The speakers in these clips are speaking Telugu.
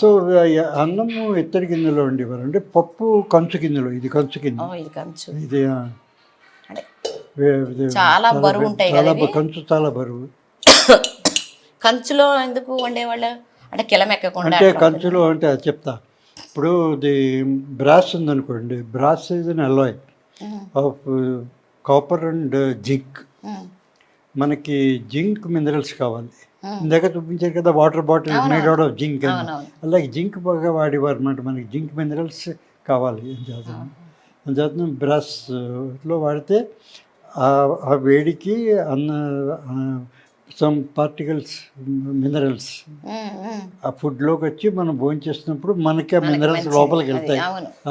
సో అన్నము ఇత్తడి గిన్నెలో ఉండేవారు అంటే పప్పు కంచు గిన్నెలో, ఇది కంచు గిన్నె, ఇది కంచు ఇది అంటే ఇది చాలా బరువు ఉంటాయి కదా ఇవి. కంచు చాలా బరువు. కంచులో ఎందుకు వండేవాళ్ళు అంటే కిలమెక్కకుండా అంటే కంచులో అంటే అది చెప్తా. ఇప్పుడు ఇది బ్రాస్ ఉందనుకోండి, brass is an Alai of copper and zinc. మనకి జింక్ మినరల్స్ కావాలి. ఇందాక చూపించారు కదా water bottle made out of zinc అని, అలాగే జింక్ బాగా వాడేవారు అన్నమాట. మనకి జింక్ మినరల్స్ కావాలి అంచేతను బ్రష్లో వాడితే ఆ వేడికి సమ్ పార్టికల్స్ మినరల్స్ ఆ ఫుడ్లోకి వచ్చి మనం భోజనం చేస్తున్నప్పుడు మనకి ఆ మినరల్స్ లోపలికి వెళ్తాయి.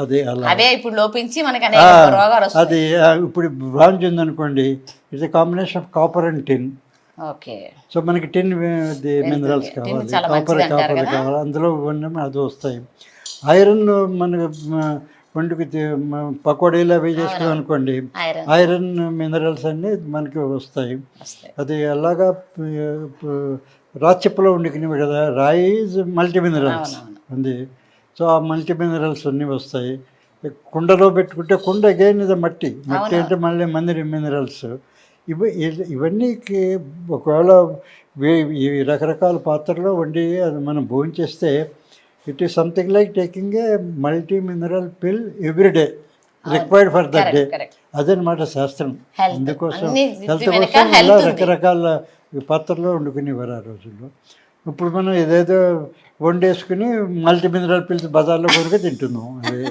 అదే అలా అవే ఇప్పుడు లోపించి మనకి అనేక రోగాలు వస్తాయి. అది ఇప్పుడు బ్రాంజ్ ఉందనుకోండి, it's combination of copper and tin. Okay. So మనకి టిన్ మినరల్స్ కావాలి, కాపర్ కావాలి, అందులో అది వస్తాయి. ఐరన్ మనకు వండుకు పకోడీలు అవి చేసుకున్నాం అనుకోండి, ఐరన్ మినరల్స్ అన్నీ మనకి వస్తాయి. అది అలాగా రాచెప్పలో వండుకునేవి కదా, రాయి ఈజ్ మల్టీ మినరల్స్ ఉంది. సో ఆ మల్టీ మినరల్స్ అన్నీ వస్తాయి. కుండలో పెట్టుకుంటే కుండ అగైన్ ఇది మట్టి అంటే మళ్ళీ మినరల్స్. ఇవన్నీ ఒకవేళ ఈ రకరకాల పాత్రలో వండి అది మనం భోజనం చేస్తే it is something like taking a multi mineral pill everyday required for that day. అదనమాట శాస్త్రం. అందుకోసం హెల్త్ కోసం ఇలా రకరకాల పాత్రలో వండుకునేవారు ఆ రోజుల్లో. ఇప్పుడు మనం ఏదేదో వండేసుకుని మల్టీ మినరల్ పిల్స్ బజార్లో కొనుక్కు తింటున్నాం. అదే